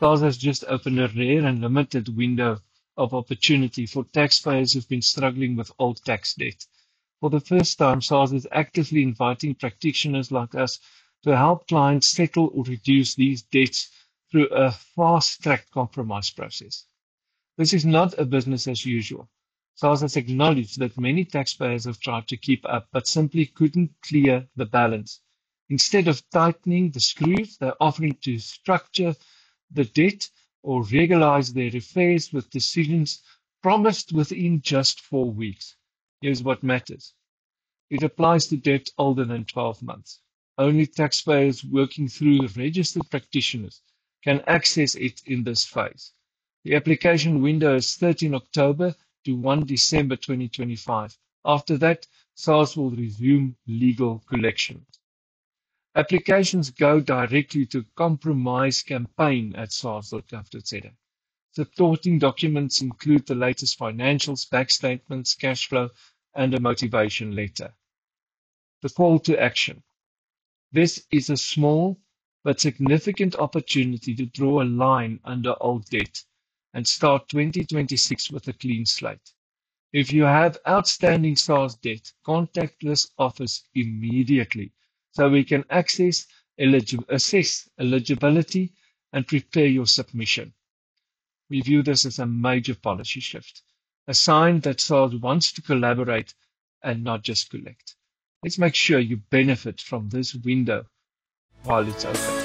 SARS has just opened a rare and limited window of opportunity for taxpayers who've been struggling with old tax debt. For the first time, SARS is actively inviting practitioners like us to help clients settle or reduce these debts through a fast-track compromise process. This is not a business as usual. SARS has acknowledged that many taxpayers have tried to keep up but simply couldn't clear the balance. Instead of tightening the screws, they're offering to structure the debt or regularize their affairs with decisions promised within just 4 weeks. Here's what matters. It applies to debt older than 12 months. Only taxpayers working through registered practitioners can access it in this phase. The application window is 13 October to 1 December 2025. After that, SARS will resume legal collection. Applications go directly to compromisecampaign@sars.gov.za. Supporting documents include the latest financials, bank statements, cash flow, and a motivation letter. The call to action. This is a small but significant opportunity to draw a line under old debt and start 2026 with a clean slate. If you have outstanding SARS debt, contact this office immediately so we can assess eligibility and prepare your submission. We view this as a major policy shift, a sign that SARS wants to collaborate and not just collect. Let's make sure you benefit from this window while it's open.